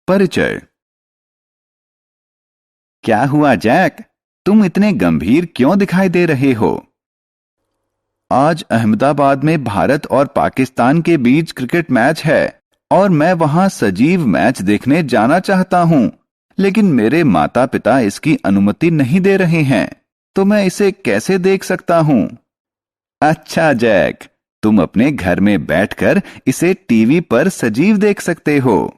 परिचय। क्या हुआ जैक, तुम इतने गंभीर क्यों दिखाई दे रहे हो? आज अहमदाबाद में भारत और पाकिस्तान के बीच क्रिकेट मैच है और मैं वहां सजीव मैच देखने जाना चाहता हूं, लेकिन मेरे माता पिता इसकी अनुमति नहीं दे रहे हैं, तो मैं इसे कैसे देख सकता हूं? अच्छा जैक, तुम अपने घर में बैठकर इसे टीवी पर सजीव देख सकते हो।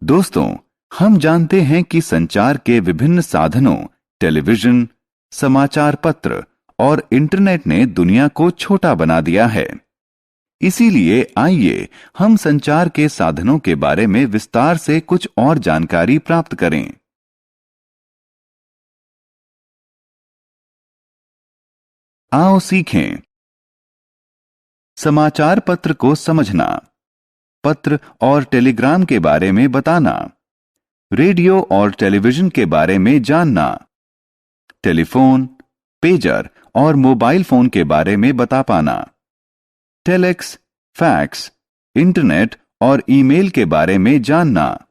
दोस्तों, हम जानते हैं कि संचार के विभिन्न साधनों, टेलीविजन, समाचार पत्र और इंटरनेट ने दुनिया को छोटा बना दिया है। इसीलिए आइए हम संचार के साधनों के बारे में विस्तार से कुछ और जानकारी प्राप्त करें। आओ सीखें। समाचार पत्र को समझना, पत्र और टेलीग्राम के बारे में बताना, रेडियो और टेलीविजन के बारे में जानना, टेलीफोन, पेजर और मोबाइल फोन के बारे में बता पाना, टेलेक्स, फैक्स, इंटरनेट और ईमेल के बारे में जानना।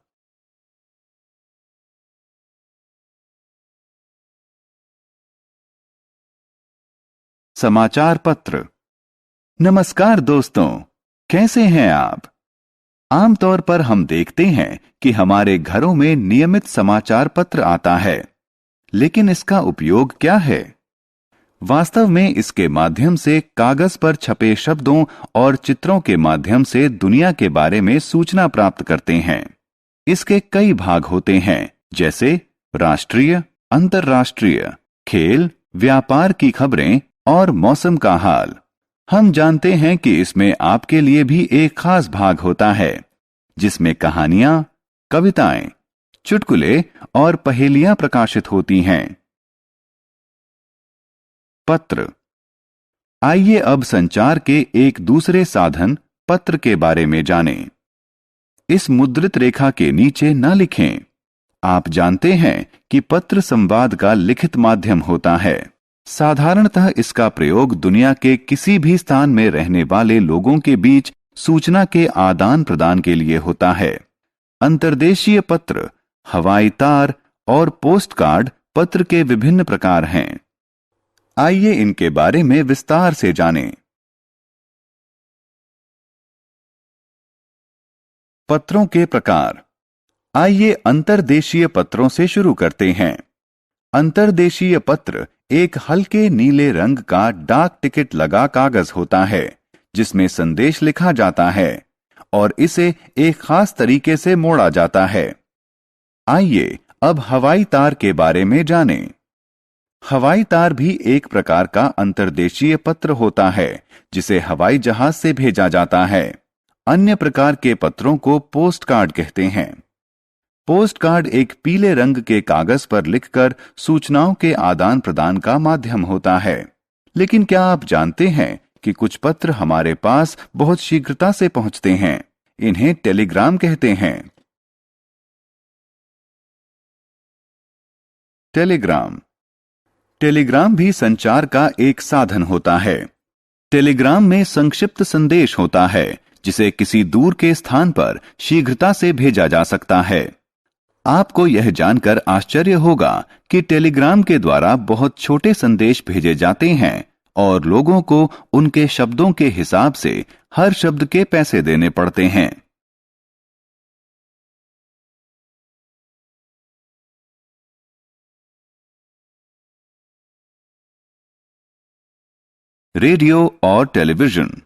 समाचार पत्र। नमस्कार दोस्तों, कैसे हैं आप? आमतौर पर हम देखते हैं कि हमारे घरों में नियमित समाचार पत्र आता है, लेकिन इसका उपयोग क्या है? वास्तव में इसके माध्यम से कागज पर छपे शब्दों और चित्रों के माध्यम से दुनिया के बारे में सूचना प्राप्त करते हैं। इसके कई भाग होते हैं, जैसे राष्ट्रीय, अंतर्राष्ट्रीय, खेल, व्यापार की खबरें और मौसम का हाल। हम जानते हैं कि इसमें आपके लिए भी एक खास भाग होता है, जिसमें कहानियां, कविताएं, चुटकुले और पहेलियां प्रकाशित होती हैं। पत्र। आइए अब संचार के एक दूसरे साधन पत्र के बारे में जानें। इस मुद्रित रेखा के नीचे न लिखें। आप जानते हैं कि पत्र संवाद का लिखित माध्यम होता है। साधारणतः इसका प्रयोग दुनिया के किसी भी स्थान में रहने वाले लोगों के बीच सूचना के आदान प्रदान के लिए होता है। अंतर्देशीय पत्र, हवाई तार और पोस्ट कार्ड पत्र के विभिन्न प्रकार हैं। आइए इनके बारे में विस्तार से जानें। पत्रों के प्रकार। आइए अंतर्देशीय पत्रों से शुरू करते हैं। अंतर्देशीय पत्र एक हल्के नीले रंग का डाक टिकट लगा कागज होता है, जिसमें संदेश लिखा जाता है और इसे एक खास तरीके से मोड़ा जाता है। आइए अब हवाई तार के बारे में जानें। हवाई तार भी एक प्रकार का अंतर्देशीय पत्र होता है, जिसे हवाई जहाज से भेजा जाता है। अन्य प्रकार के पत्रों को पोस्ट कार्ड कहते हैं। पोस्ट कार्ड एक पीले रंग के कागज पर लिखकर सूचनाओं के आदान प्रदान का माध्यम होता है। लेकिन क्या आप जानते हैं कि कुछ पत्र हमारे पास बहुत शीघ्रता से पहुंचते हैं? इन्हें टेलीग्राम कहते हैं। टेलीग्राम। टेलीग्राम भी संचार का एक साधन होता है। टेलीग्राम में संक्षिप्त संदेश होता है, जिसे किसी दूर के स्थान पर शीघ्रता से भेजा जा सकता है। आपको यह जानकर आश्चर्य होगा कि टेलीग्राम के द्वारा बहुत छोटे संदेश भेजे जाते हैं और लोगों को उनके शब्दों के हिसाब से हर शब्द के पैसे देने पड़ते हैं। रेडियो और टेलीविजन।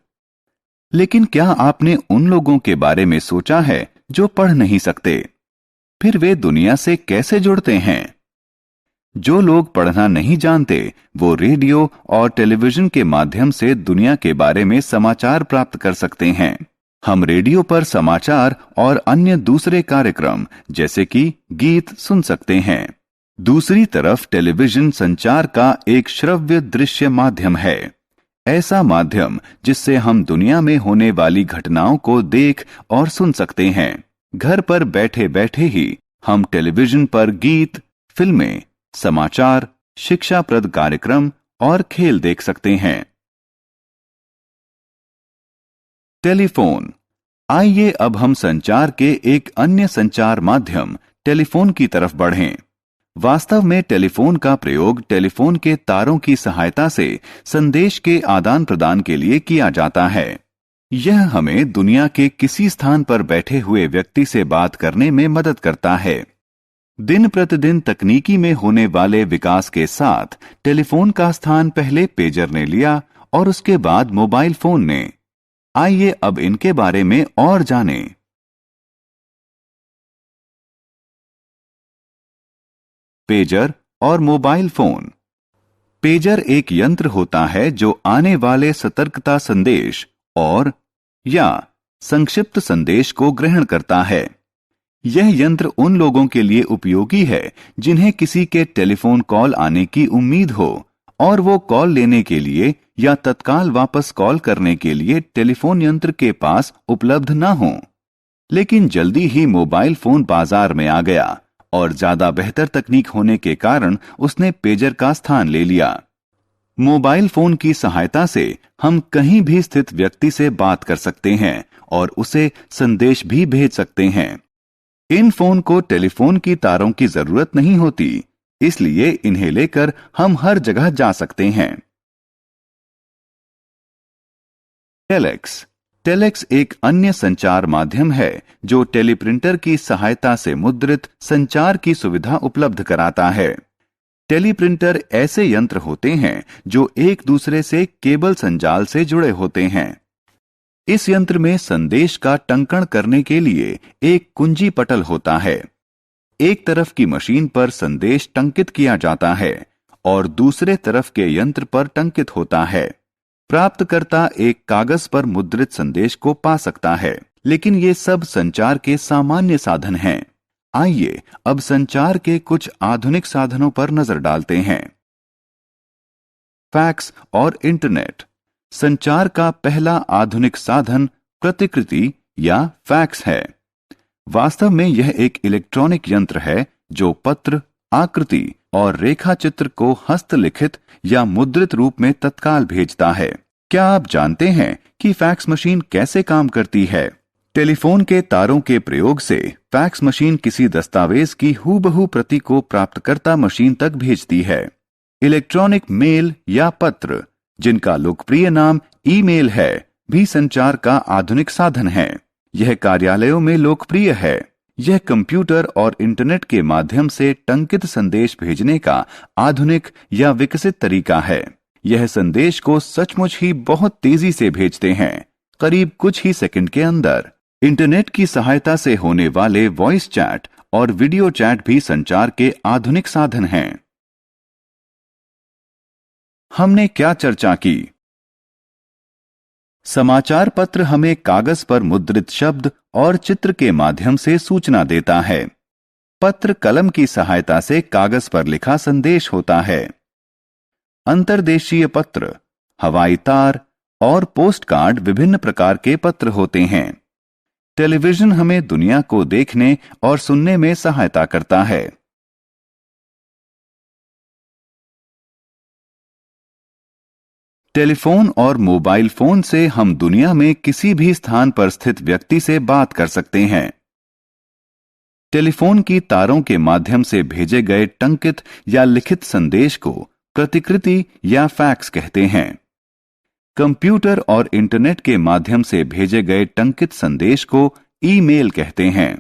लेकिन क्या आपने उन लोगों के बारे में सोचा है जो पढ़ नहीं सकते? फिर वे दुनिया से कैसे जुड़ते हैं? जो लोग पढ़ना नहीं जानते, वो रेडियो और टेलीविजन के माध्यम से दुनिया के बारे में समाचार प्राप्त कर सकते हैं। हम रेडियो पर समाचार और अन्य दूसरे कार्यक्रम जैसे कि गीत सुन सकते हैं। दूसरी तरफ टेलीविजन संचार का एक श्रव्य दृश्य माध्यम है। ऐसा माध्यम जिससे हम दुनिया में होने वाली घटनाओं को देख और सुन सकते हैं। घर पर बैठे बैठे ही हम टेलीविजन पर गीत, फिल्में, समाचार, शिक्षाप्रद कार्यक्रम और खेल देख सकते हैं। टेलीफोन। आइए अब हम संचार के एक अन्य संचार माध्यम टेलीफोन की तरफ बढ़ें। वास्तव में टेलीफोन का प्रयोग टेलीफोन के तारों की सहायता से संदेश के आदान प्रदान के लिए किया जाता है। यह हमें दुनिया के किसी स्थान पर बैठे हुए व्यक्ति से बात करने में मदद करता है। दिन प्रतिदिन तकनीकी में होने वाले विकास के साथ टेलीफोन का स्थान पहले पेजर ने लिया और उसके बाद मोबाइल फोन ने। आइए अब इनके बारे में और जानें। पेजर और मोबाइल फोन। पेजर एक यंत्र होता है जो आने वाले सतर्कता संदेश और या संक्षिप्त संदेश को ग्रहण करता है। यह यंत्र उन लोगों के लिए उपयोगी है जिन्हें किसी के टेलीफोन कॉल आने की उम्मीद हो और वो कॉल लेने के लिए या तत्काल वापस कॉल करने के लिए टेलीफोन यंत्र के पास उपलब्ध न हो। लेकिन जल्दी ही मोबाइल फोन बाजार में आ गया और ज्यादा बेहतर तकनीक होने के कारण उसने पेजर का स्थान ले लिया। मोबाइल फोन की सहायता से हम कहीं भी स्थित व्यक्ति से बात कर सकते हैं और उसे संदेश भी भेज सकते हैं। इन फोन को टेलीफोन की तारों की जरूरत नहीं होती, इसलिए इन्हें लेकर हम हर जगह जा सकते हैं। टेलेक्स। टेलेक्स एक अन्य संचार माध्यम है जो टेलीप्रिंटर की सहायता से मुद्रित संचार की सुविधा उपलब्ध कराता है। टेलीप्रिंटर ऐसे यंत्र होते हैं जो एक दूसरे से केबल संजाल से जुड़े होते हैं। इस यंत्र में संदेश का टंकण करने के लिए एक कुंजी पटल होता है। एक तरफ की मशीन पर संदेश टंकित किया जाता है और दूसरे तरफ के यंत्र पर टंकित होता है। प्राप्तकर्ता एक कागज पर मुद्रित संदेश को पा सकता है, लेकिन ये सब संचार के सामान्य साधन हैं। आइए अब संचार के कुछ आधुनिक साधनों पर नजर डालते हैं। फैक्स और इंटरनेट। संचार का पहला आधुनिक साधन प्रतिकृति या फैक्स है। वास्तव में यह एक इलेक्ट्रॉनिक यंत्र है जो पत्र, आकृति और रेखा चित्र को हस्तलिखित या मुद्रित रूप में तत्काल भेजता है। क्या आप जानते हैं कि फैक्स मशीन कैसे काम करती है? टेलीफोन के तारों के प्रयोग से फैक्स मशीन किसी दस्तावेज की हूबहू प्रति को प्राप्तकर्ता मशीन तक भेजती है। इलेक्ट्रॉनिक मेल या पत्र, जिनका लोकप्रिय नाम ईमेल है, भी संचार का आधुनिक साधन है। यह कार्यालयों में लोकप्रिय है। यह कंप्यूटर और इंटरनेट के माध्यम से टंकित संदेश भेजने का आधुनिक या विकसित तरीका है। यह संदेश को सचमुच ही बहुत तेजी से भेजते हैं, करीब कुछ ही सेकंड के अंदर। इंटरनेट की सहायता से होने वाले वॉइस चैट और वीडियो चैट भी संचार के आधुनिक साधन हैं। हमने क्या चर्चा की? समाचार पत्र हमें कागज पर मुद्रित शब्द और चित्र के माध्यम से सूचना देता है। पत्र कलम की सहायता से कागज पर लिखा संदेश होता है। अंतर्देशीय पत्र, हवाई तार और पोस्ट कार्ड विभिन्न प्रकार के पत्र होते हैं। टेलीविजन हमें दुनिया को देखने और सुनने में सहायता करता है। टेलीफोन और मोबाइल फोन से हम दुनिया में किसी भी स्थान पर स्थित व्यक्ति से बात कर सकते हैं। टेलीफोन की तारों के माध्यम से भेजे गए टंकित या लिखित संदेश को प्रतिकृति या फैक्स कहते हैं। कंप्यूटर और इंटरनेट के माध्यम से भेजे गए टंकित संदेश को ईमेल कहते हैं।